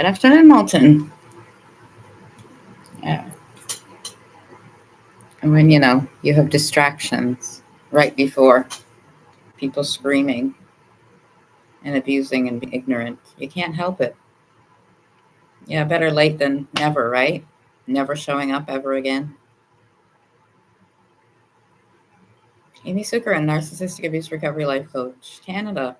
Good afternoon, Malton. Yeah. And when you have distractions right before people screaming and abusing and being ignorant, you can't help it. Yeah, better late than never, right? Never showing up ever again. Amy Seukeran, Narcissistic Abuse Recovery Life Coach, Canada.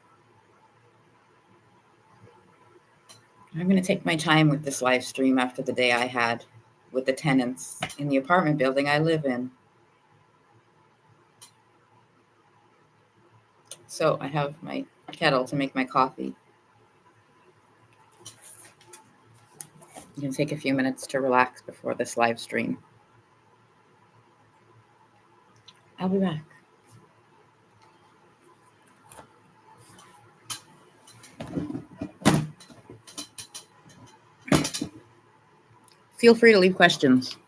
I'm going to take my time with this live stream after the day I had with the tenants in the apartment building I live in. So I have my kettle to make my coffee. You can take a few minutes to relax before this live stream. I'll be back. Feel free to leave questions.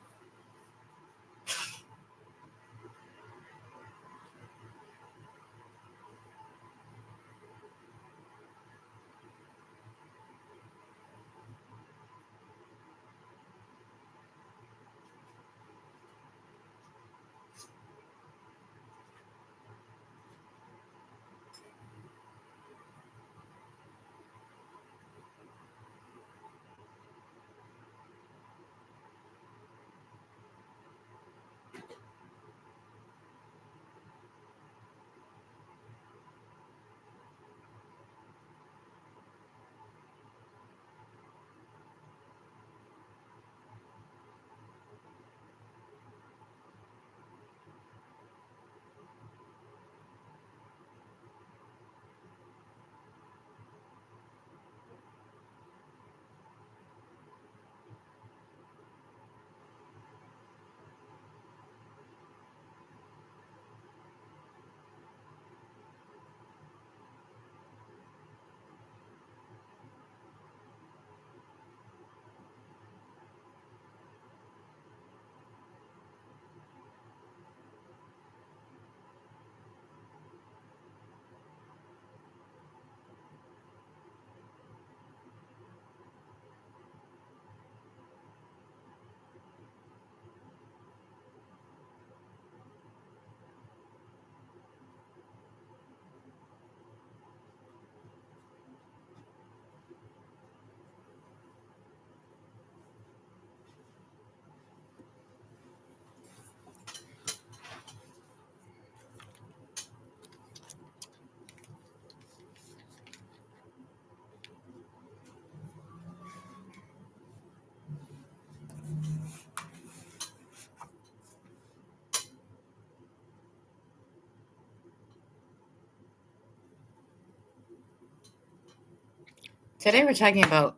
Today we're talking about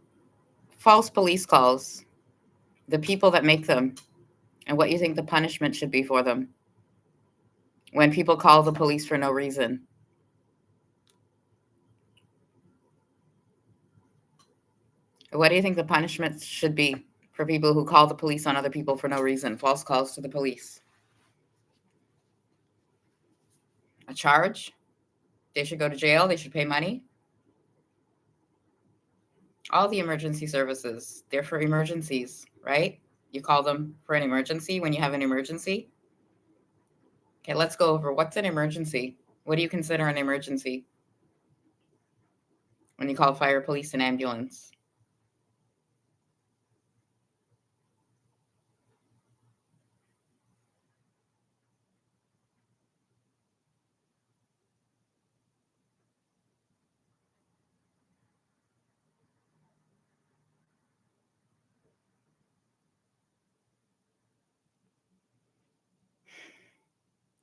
false police calls, the people that make them, and what you think the punishment should be for them when people call the police for no reason. What do you think the punishment should be for people who call the police on other people for no reason, false calls to the police? A charge? They should go to jail? They should pay money? All the emergency services, they're for emergencies, right? You call them for an emergency when you have an emergency. Okay, let's go over what's an emergency. What do you consider an emergency when you call fire, police, and ambulance?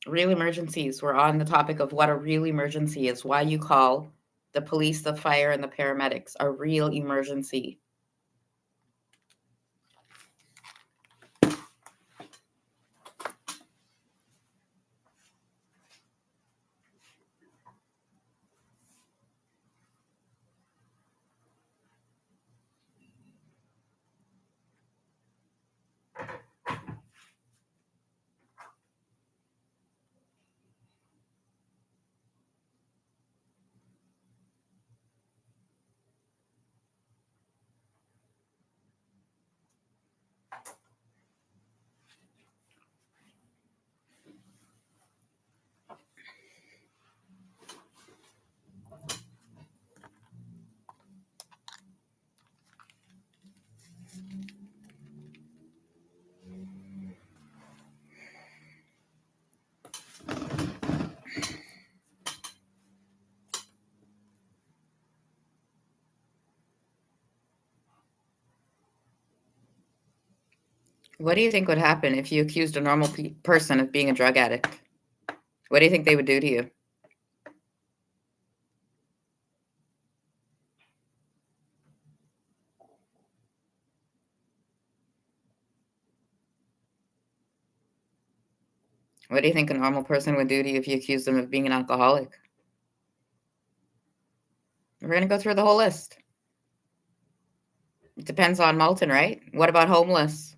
Real emergencies. We're on the topic of what a real emergency is, why you call the police, the fire, and the paramedics a real emergency. What do you think would happen if you accused a normal person of being a drug addict? What do you think they would do to you? What do you think a normal person would do to you if you accused them of being an alcoholic? We're going to go through the whole list. It depends on Malton, right? What about homeless?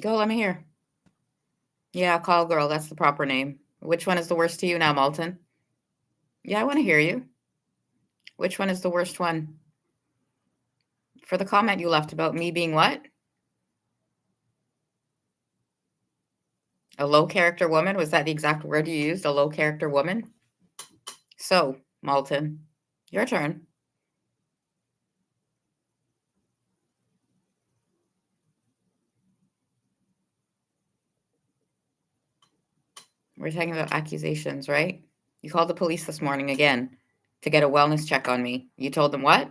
Go, let me hear. Yeah, call girl. That's the proper name. Which one is the worst to you now, Malton? Yeah, I want to hear you. Which one is the worst one? For the comment you left about me being what? A low character woman? Was that the exact word you used? A low character woman? So, Malton, your turn. We're talking about accusations, right? You called the police this morning again to get a wellness check on me. You told them what?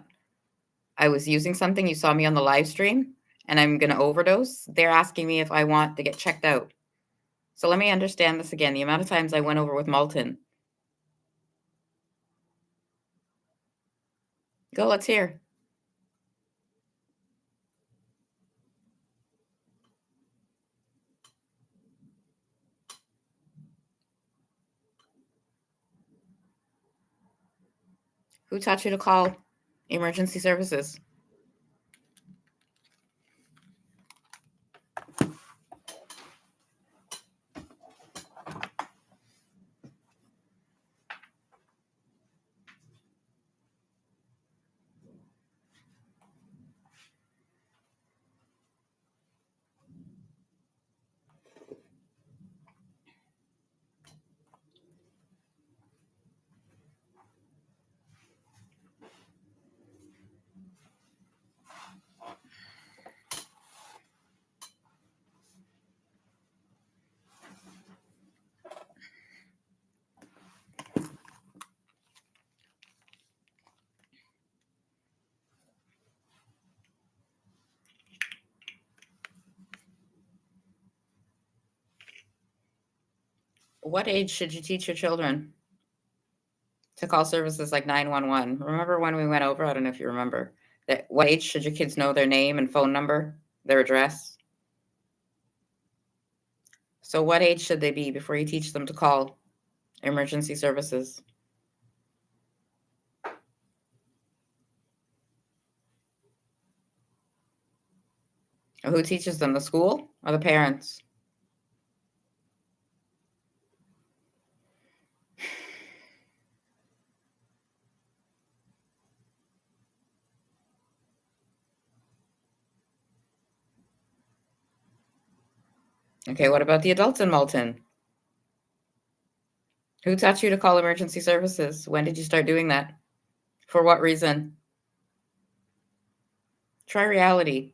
I was using something. You saw me on the live stream and I'm going to overdose. They're asking me if I want to get checked out. So let me understand this again. The amount of times I went over with Malton. Go, let's hear. Who taught you to call emergency services? What age should you teach your children to call services like 911? Remember when we went over? I don't know if you remember. That what age should your kids know their name and phone number, their address? So what age should they be before you teach them to call emergency services? Who teaches them, the school or the parents? Okay, what about the adults in Malton? Who taught you to call emergency services? When did you start doing that? For what reason? Try reality.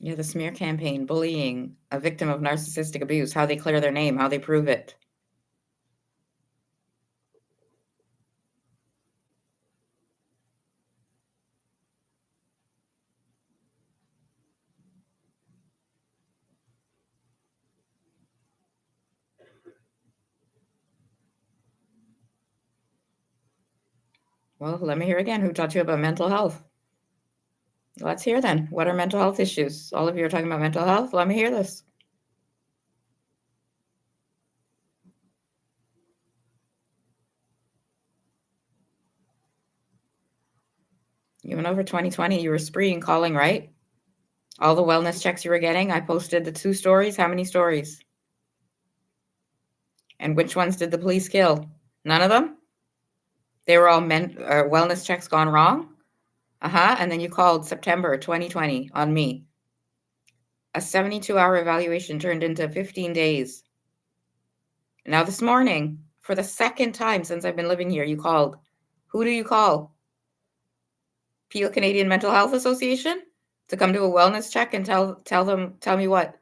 Yeah, the smear campaign, bullying, a victim of narcissistic abuse, how they clear their name, how they prove it. Well, let me hear again. Who taught you about mental health? Let's hear then. What are mental health issues? All of you are talking about mental health. Let me hear this. You went over 2020. You were spreeing calling, right? All the wellness checks you were getting. I posted the 2 stories. How many stories? And which ones did the police kill? None of them? They were all wellness checks gone wrong? And then you called September 2020 on me. A 72-hour evaluation turned into 15 days. Now this morning, For the second time since I've been living here, you called. Who do you call? Peel Canadian Mental Health Association? To come do a wellness check and tell me what?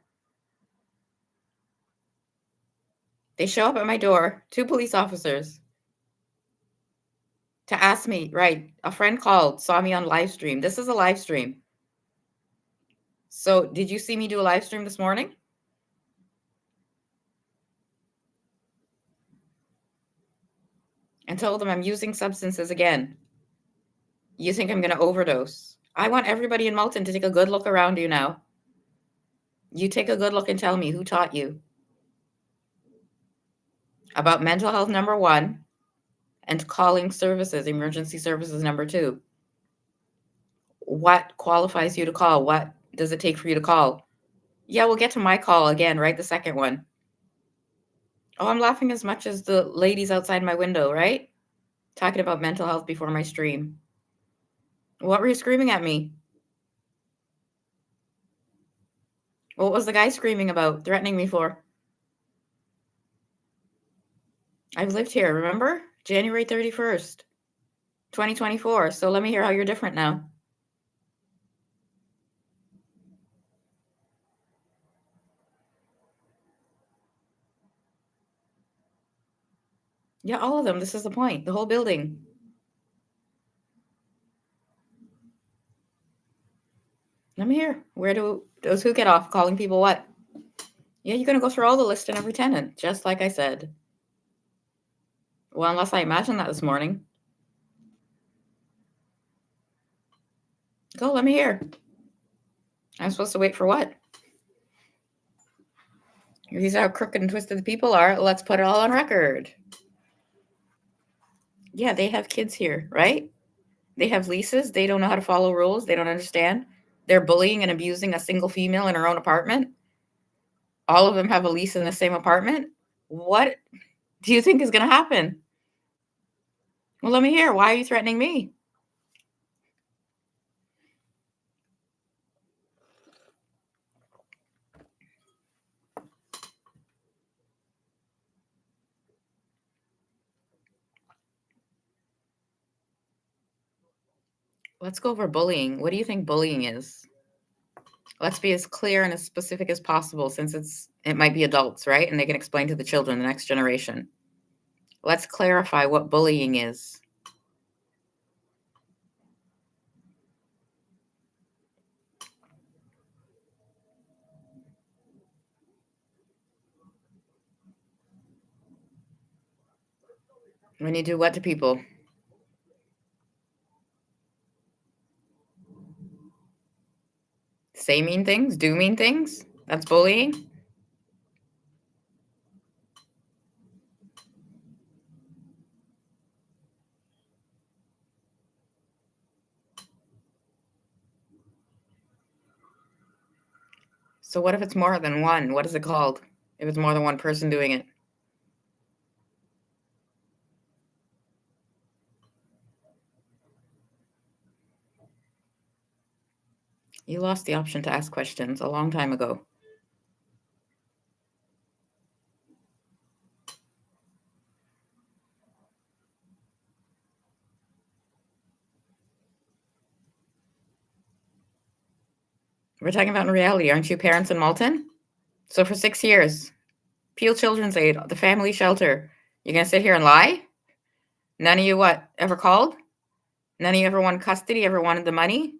They show up at my door, 2 police officers, to ask me, right, a friend called, saw me on live stream. This is a live stream. So did you see me do a live stream this morning? And told them I'm using substances again. You think I'm going to overdose? I want everybody in Malton to take a good look around you now. You take a good look and tell me who taught you about mental health, number 1, and calling services, emergency services, number 2. What qualifies you to call? What does it take for you to call? Yeah, we'll get to my call again, right? The second one. Oh, I'm laughing as much as the ladies outside my window, right? Talking about mental health before my stream. What were you screaming at me? What was the guy screaming about, threatening me for? I've lived here, remember? January 31st, 2024. So let me hear how you're different now. Yeah, all of them. This is the point. The whole building. Let me hear. Where do those who get off calling people what? Yeah, you're going to go through all the list and every tenant, just like I said. Well, unless I imagined that this morning. Go, let me hear. I'm supposed to wait for what? These are how crooked and twisted the people are. Let's put it all on record. Yeah, they have kids here, right? They have leases. They don't know how to follow rules. They don't understand. They're bullying and abusing a single female in her own apartment. All of them have a lease in the same apartment. What do you think is going to happen? Well, let me hear. Why are you threatening me? Let's go over bullying. What do you think bullying is? Let's be as clear and as specific as possible, since it might be adults, right? And they can explain to the children, the next generation. Let's clarify what bullying is. When you do what to people? Say mean things? Do mean things? That's bullying? So what if it's more than one? What is it called if it's more than one person doing it? You lost the option to ask questions a long time ago. We're talking about in reality. Aren't you parents in Malton? So for 6 years, Peel Children's Aid, the family shelter, you're going to sit here and lie? None of you what? Ever called? None of you ever wanted custody, ever wanted the money?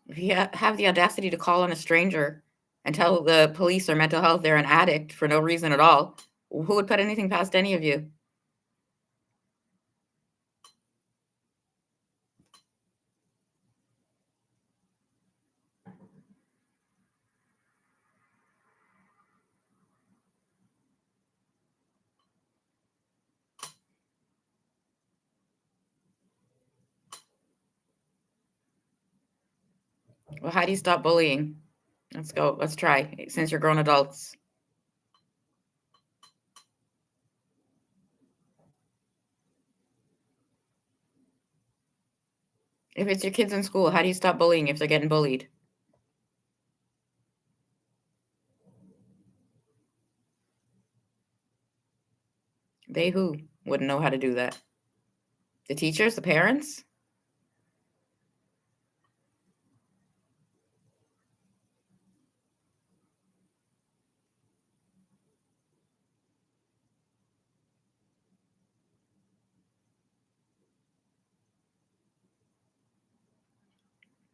If you have the audacity to call on a stranger and tell the police or mental health they're an addict for no reason at all, who would put anything past any of you? Well, how do you stop bullying? Let's go. Let's try, since you're grown adults. If it's your kids in school, how do you stop bullying if they're getting bullied? They who wouldn't know how to do that? The teachers, the parents?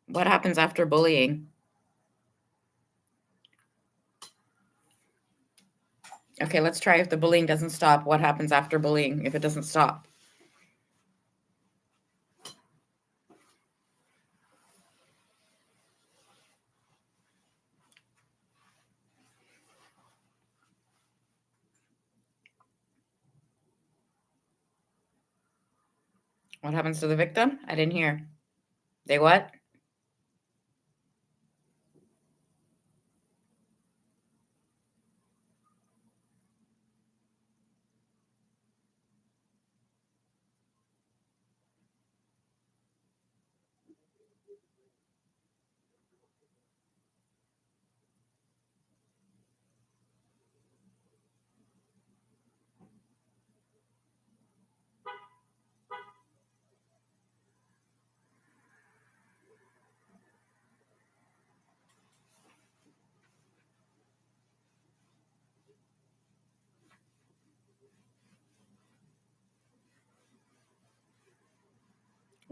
What happens after bullying? Okay, let's try if the bullying doesn't stop. What happens after bullying if it doesn't stop? What happens to the victim? I didn't hear. They what?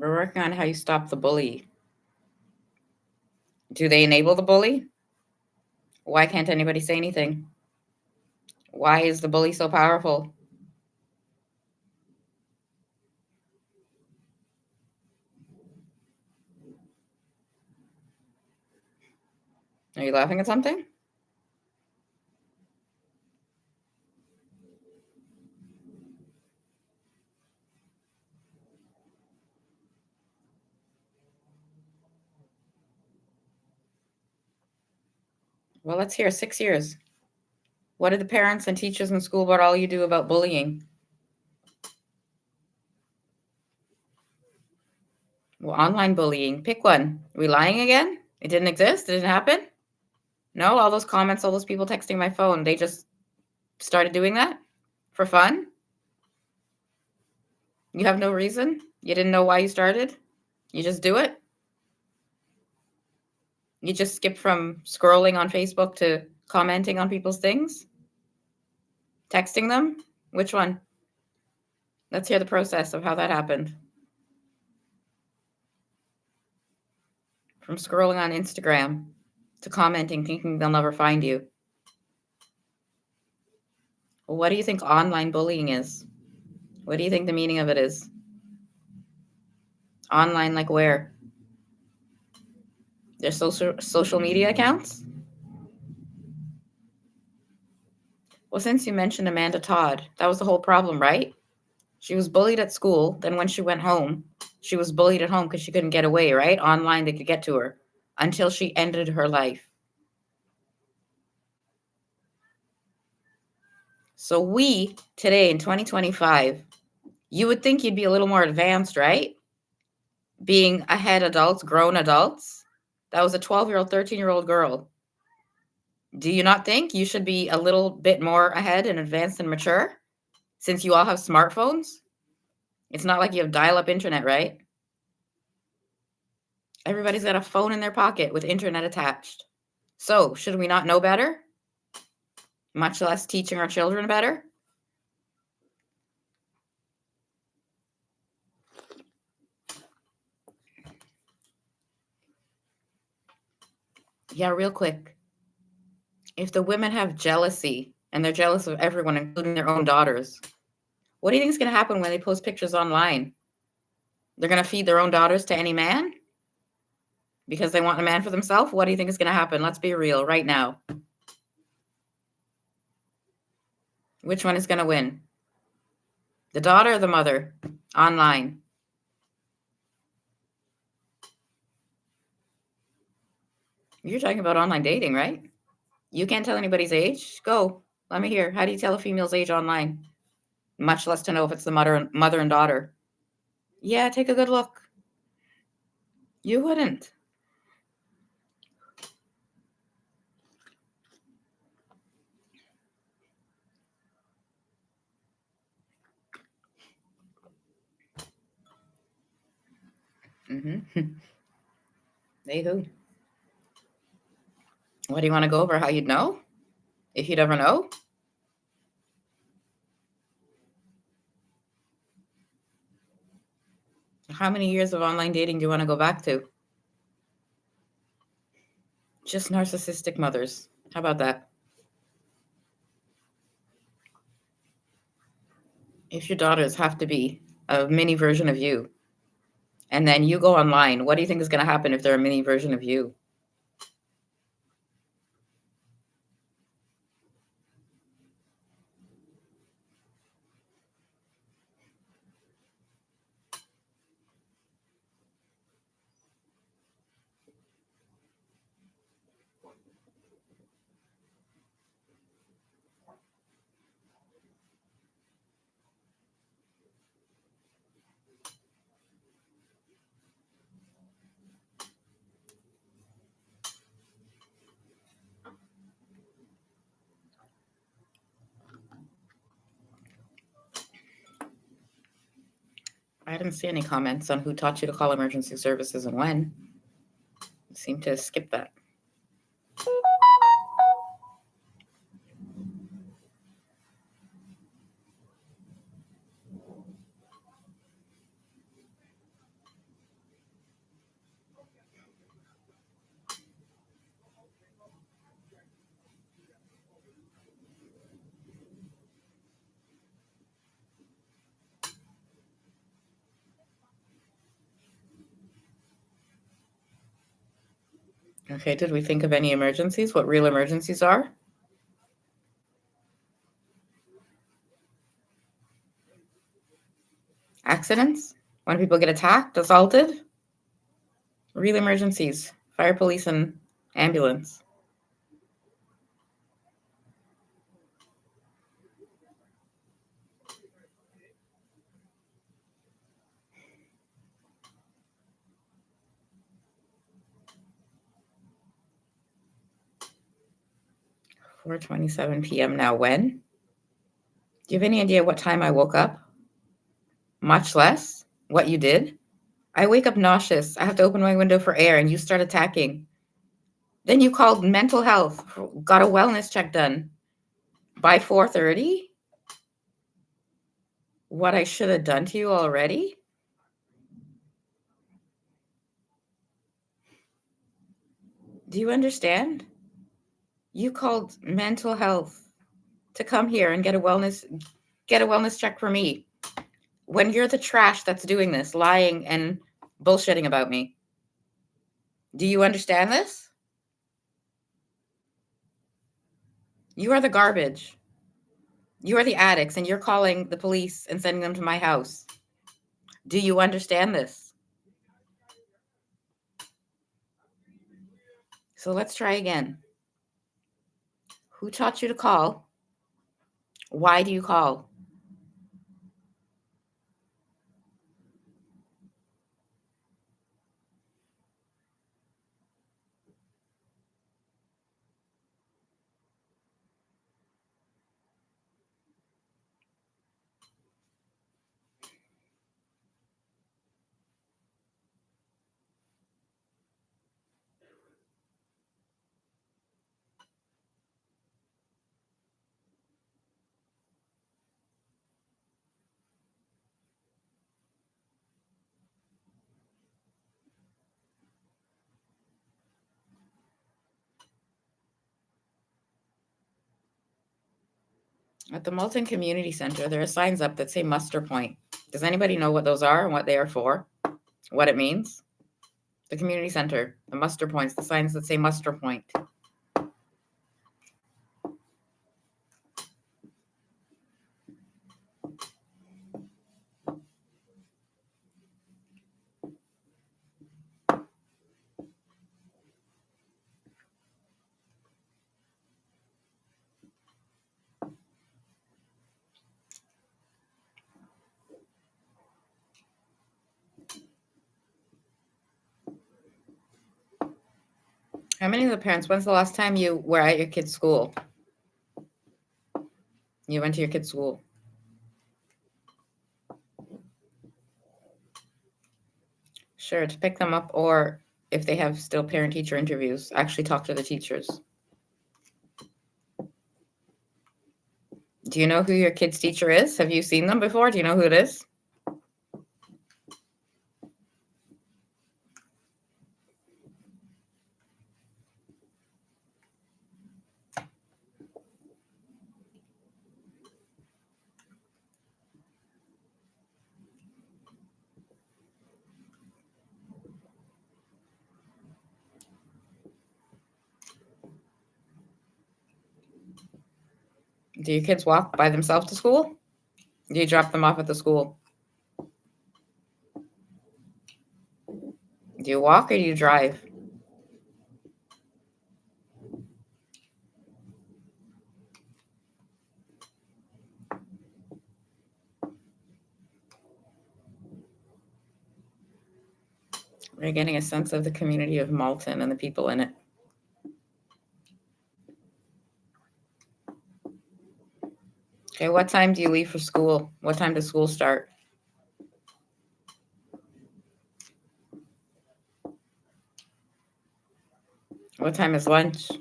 We're working on how you stop the bully. Do they enable the bully? Why can't anybody say anything? Why is the bully so powerful? Are you laughing at something? Well, let's hear 6 years. What did the parents and teachers in school about all you do about bullying? Well, online bullying. Pick one. Are we lying again? It didn't exist? It didn't happen? No, all those comments, all those people texting my phone, they just started doing that for fun? You have no reason? You didn't know why you started? You just do it? You just skip from scrolling on Facebook to commenting on people's things? Texting them? Which one? Let's hear the process of how that happened. From scrolling on Instagram to commenting, thinking they'll never find you. Well, what do you think online bullying is? What do you think the meaning of it is? Online, like where? Their social media accounts? Well, since you mentioned Amanda Todd, that was the whole problem, right? She was bullied at school. Then when she went home, she was bullied at home because she couldn't get away, right? Online, they could get to her until she ended her life. So we, today in 2025, you would think you'd be a little more advanced, right? Being ahead adults, grown adults. That was a 12-year-old, 13-year-old girl. Do you not think you should be a little bit more ahead and advanced and mature since you all have smartphones? It's not like you have dial-up internet, right? Everybody's got a phone in their pocket with internet attached. So, should we not know better? Much less teaching our children better? Yeah, real quick. If the women have jealousy and they're jealous of everyone, including their own daughters, what do you think is going to happen when they post pictures online? They're going to feed their own daughters to any man because they want a man for themselves? What do you think is going to happen? Let's be real right now. Which one is going to win? The daughter or the mother online? You're talking about online dating, right? You can't tell anybody's age. Go. Let me hear. How do you tell a female's age online? Much less to know if it's the mother and daughter. Yeah, take a good look. You wouldn't. They who? What do you want to go over? How you'd know? If you'd ever know? How many years of online dating do you want to go back to? Just narcissistic mothers. How about that? If your daughters have to be a mini version of you, and then you go online, what do you think is going to happen if they're a mini version of you? I didn't see any comments on who taught you to call emergency services and when. I seem to skip that. Okay, did we think of any emergencies? What real emergencies are? Accidents? When people get attacked, assaulted? Real emergencies. Fire, police, and ambulance. "4:27 p.m. now. When? Do you have any idea what time I woke up? Much less what you did? I wake up nauseous. I have to open my window for air, and you start attacking. Then you called mental health, got a wellness check done by 4:30. What I should have done to you already? Do you understand? You called mental health to come here and get a wellness check for me when you're the trash that's doing this, lying and bullshitting about me. Do you understand this? You are the garbage. You are the addicts, and you're calling the police and sending them to my house. Do you understand this? So let's try again. Who taught you to call? Why do you call? At the Malton Community Center, there are signs up that say muster point. Does anybody know what those are and what they are for? What it means? The community center, the muster points, the signs that say muster point. How many of the parents, when's the last time you were at your kid's school? You went to your kid's school. Sure, to pick them up, or if they have still parent-teacher interviews, actually talk to the teachers. Do you know who your kid's teacher is? Have you seen them before? Do you know who it is? Do your kids walk by themselves to school? Do you drop them off at the school? Do you walk or do you drive? We're getting a sense of the community of Malton and the people in it. Okay, what time do you leave for school? What time does school start? What time is lunch?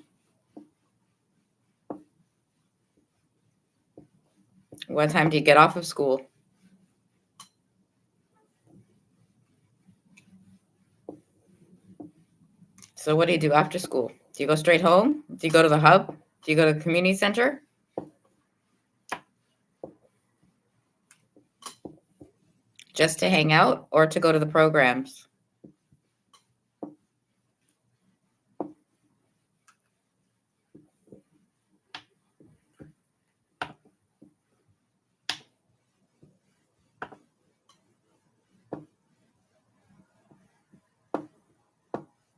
What time do you get off of school? So what do you do after school? Do you go straight home? Do you go to the hub? Do you go to the community center? Just to hang out or to go to the programs?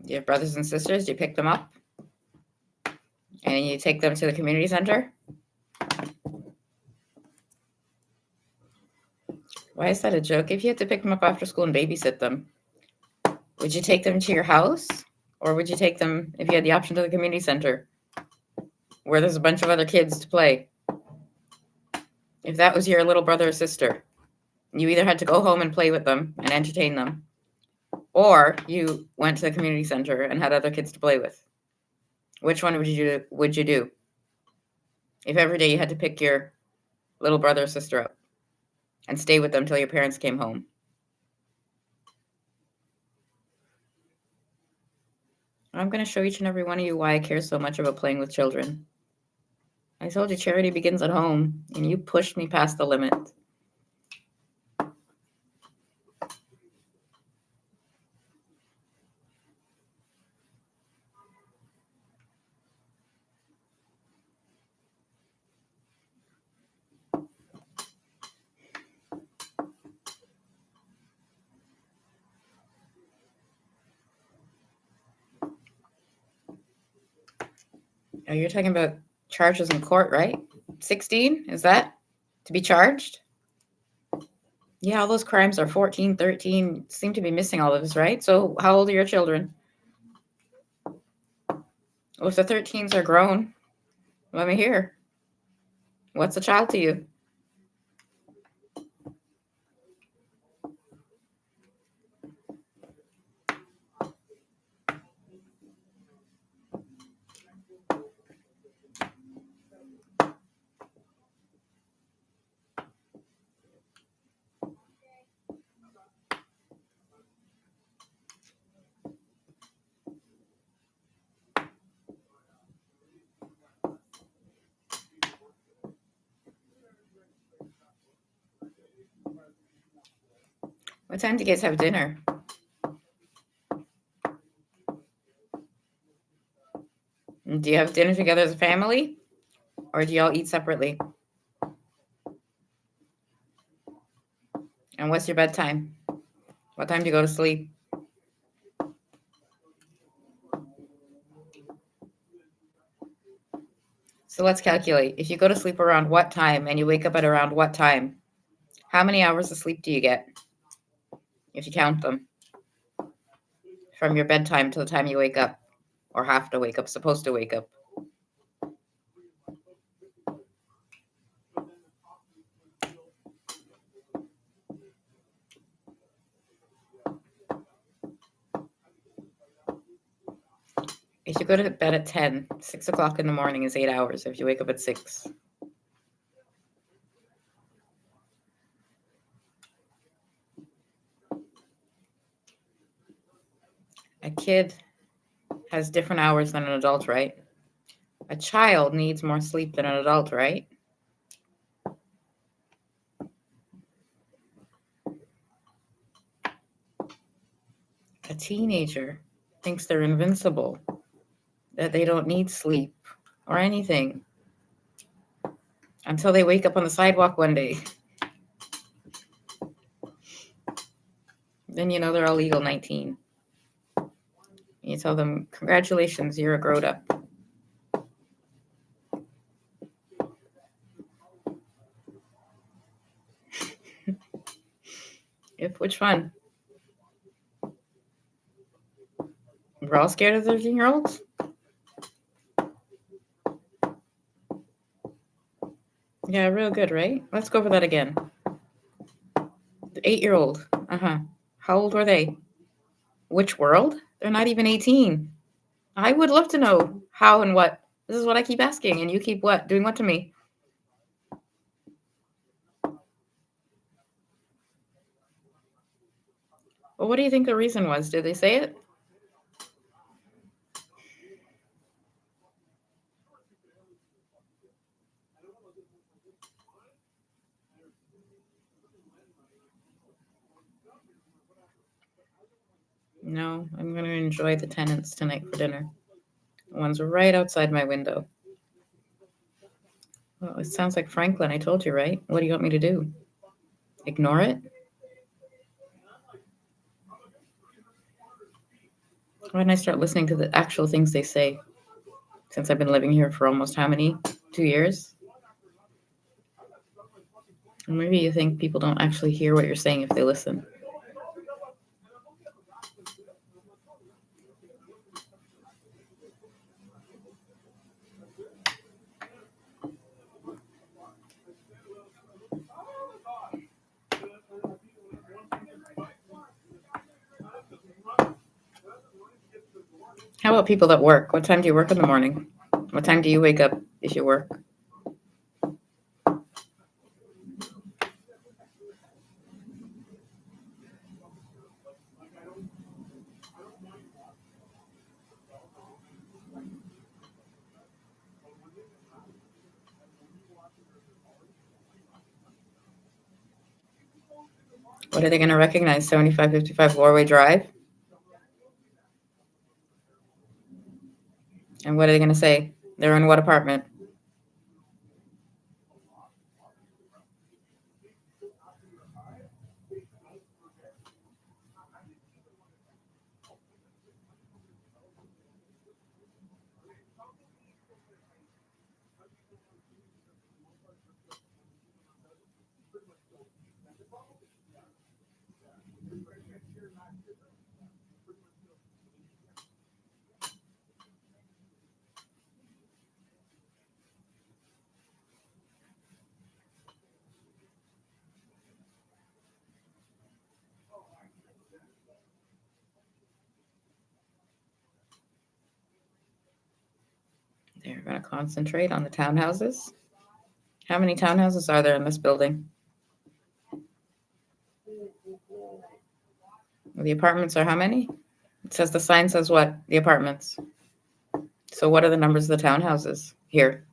Do you have brothers and sisters? Do you pick them up? And you take them to the community center? Why is that a joke? If you had to pick them up after school and babysit them, would you take them to your house? Or would you take them, if you had the option, to the community center where there's a bunch of other kids to play? If that was your little brother or sister, you either had to go home and play with them and entertain them, or you went to the community center and had other kids to play with. Which one would you do? If every day you had to pick your little brother or sister up and stay with them till your parents came home. I'm going to show each and every one of you why I care so much about playing with children. I told you charity begins at home, and you pushed me past the limit. Oh, you're talking about charges in court, right? 16, is that to be charged? Yeah, all those crimes are 14, 13, seem to be missing all of us, right? So how old are your children? Well, if the 13s are grown, let me hear. What's a child to you? What time do you guys have dinner? Do you have dinner together as a family? Or do y'all eat separately? And what's your bedtime? What time do you go to sleep? So let's calculate. If you go to sleep around what time and you wake up at around what time, how many hours of sleep do you get? If you count them from your bedtime to the time you wake up, or have to wake up, supposed to wake up. If you go to bed at 10, 6 o'clock in the morning is 8 hours if you wake up at 6. A kid has different hours than an adult, right? A child needs more sleep than an adult, right? A teenager thinks they're invincible, that they don't need sleep or anything until they wake up on the sidewalk one day. Then you know they're all legal 19. You tell them, congratulations, you're a grown up. Which one? We're all scared of 13-year-olds? Yeah, real good, right? Let's go over that again. The 8-year-old. How old were they? Which world? They're not even 18. I would love to know how and what. This is what I keep asking, and you keep what? Doing what to me? Well, what do you think the reason was? Did they say it? No, I'm going to enjoy the tenants tonight for dinner. The ones right outside my window. Well, it sounds like Franklin. I told you, right? What do you want me to do? Ignore it? Why didn't I start listening to the actual things they say? Since I've been living here for almost how many? 2 years? Maybe you think people don't actually hear what you're saying if they listen. How about people that work? What time do you work in the morning? What time do you wake up if you work? What are they going to recognize? 7555 Warway Drive? And what are they going to say? They're in what apartment? They're going to concentrate on the townhouses. How many townhouses are there in this building? The apartments are how many? It says the sign says what? The apartments. So what are the numbers of the townhouses here?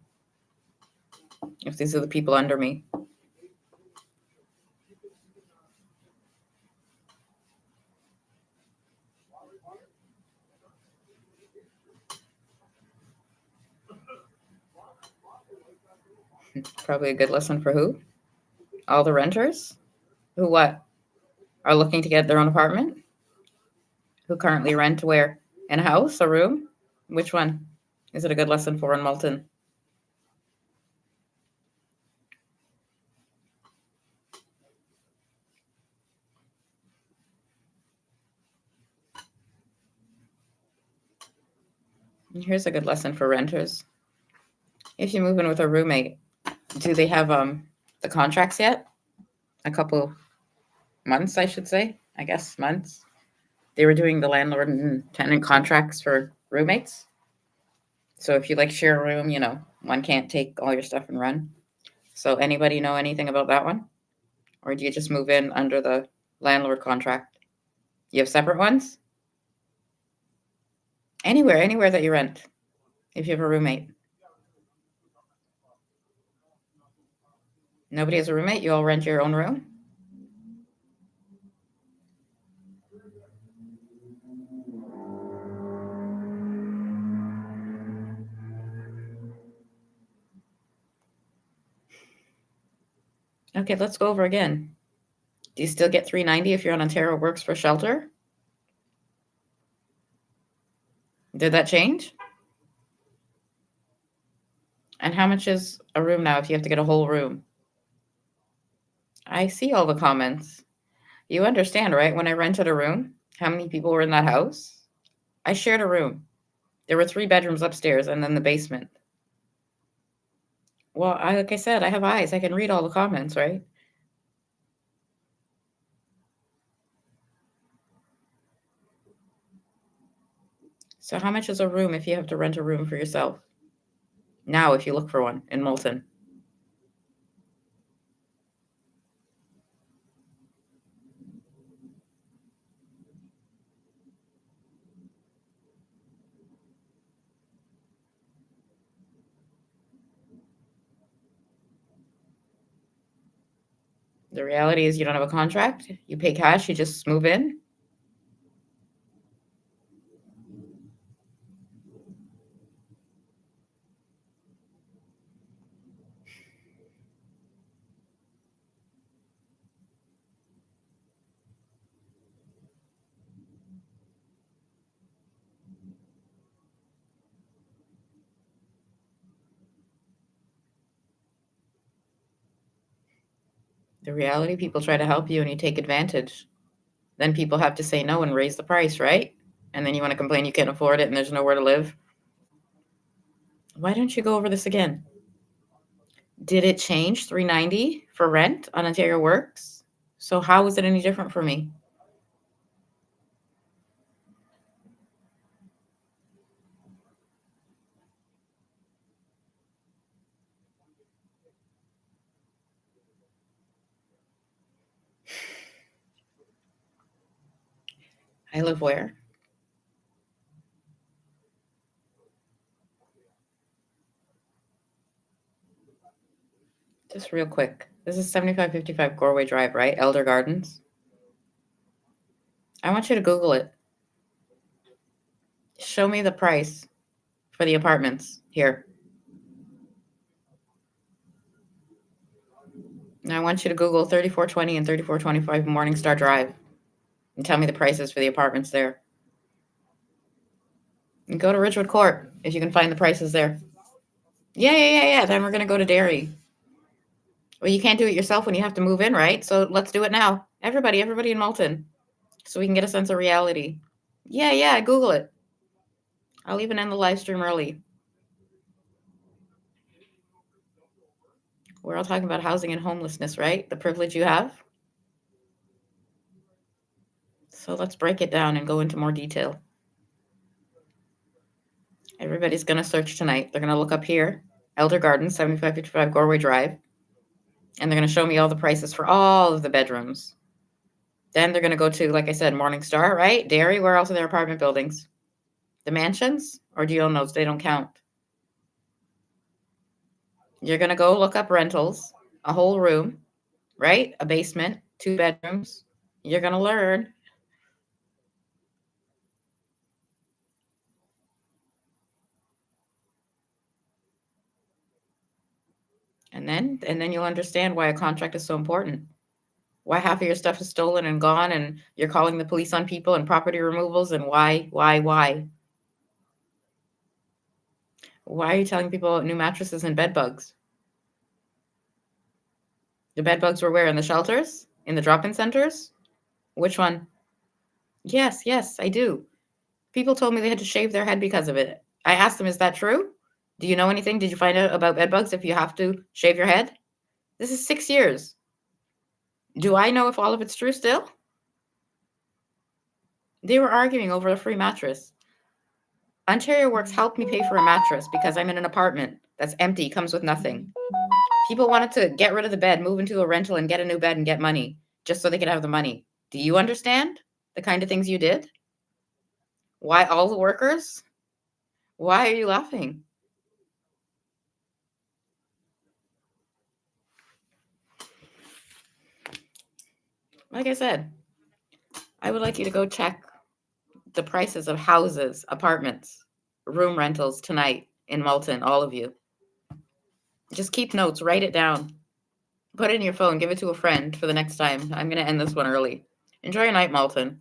If these are the people under me. Probably a good lesson for who? All the renters? Who what? Are looking to get their own apartment? Who currently rent where? In a house? A room? Which one? Is it a good lesson for in Malton? Here's a good lesson for renters. If you move in with a roommate, do they have the contracts yet? A couple months, I should say. I guess months. They were doing the landlord and tenant contracts for roommates. So if you like share a room, one can't take all your stuff and run. So anybody know anything about that one? Or do you just move in under the landlord contract? You have separate ones? Anywhere that you rent, if you have a roommate. Nobody has a roommate? You all rent your own room? Okay, let's go over again. Do you still get $3.90 if you're on Ontario Works for shelter? Did that change? And how much is a room now if you have to get a whole room? I see all the comments. You understand, right? When I rented a room, how many people were in that house? I shared a room. There were 3 bedrooms upstairs and then the basement. Well, like I said, I have eyes. I can read all the comments, right? So how much is a room if you have to rent a room for yourself? Now, if you look for one in Moulton. The reality is you don't have a contract. You pay cash. You just move in. The reality, people try to help you and you take advantage. Then people have to say no and raise the price, right? And then you want to complain you can't afford it and there's nowhere to live. Why don't you go over this again? Did it change $3.90 for rent on Ontario Works? So how is it any different for me? I live where? Just real quick. This is 7555 Goreway Drive, right? Elder Gardens. I want you to Google it. Show me the price for the apartments here. Now I want you to Google 3420 and 3425 Morningstar Drive and tell me the prices for the apartments there. And go to Ridgewood Court if you can find the prices there. Yeah. Then we're going to go to Derry. Well, you can't do it yourself when you have to move in, right? So let's do it now. Everybody in Moulton, so we can get a sense of reality. Yeah, Google it. I'll even end the live stream early. We're all talking about housing and homelessness, right? The privilege you have. So let's break it down and go into more detail. Everybody's going to search tonight. They're going to look up here, Elder Gardens, 7555 Goreway Drive. And they're going to show me all the prices for all of the bedrooms. Then they're going to go to, like I said, Morningstar, right? Derry, where else are there apartment buildings? The mansions? Or do you own those? They don't count. You're going to go look up rentals, a whole room, right? A basement, 2 bedrooms. You're going to learn. And then you'll understand why a contract is so important. Why half of your stuff is stolen and gone and you're calling the police on people and property removals and why? Why are you telling people about new mattresses and bed bugs? The bed bugs were where? In the shelters? In the drop-in centers? Which one? Yes, I do. People told me they had to shave their head because of it. I asked them, is that true? Do you know anything? Did you find out about bed bugs if you have to shave your head? This is 6 years. Do I know if all of it's true still? They were arguing over a free mattress. Ontario Works helped me pay for a mattress because I'm in an apartment that's empty, comes with nothing. People wanted to get rid of the bed, move into a rental, and get a new bed and get money just so they could have the money. Do you understand the kind of things you did? Why all the workers? Why are you laughing? Like I said, I would like you to go check the prices of houses, apartments, room rentals tonight in Malton, all of you. Just keep notes, write it down. Put it in your phone, give it to a friend for the next time. I'm going to end this one early. Enjoy your night, Malton.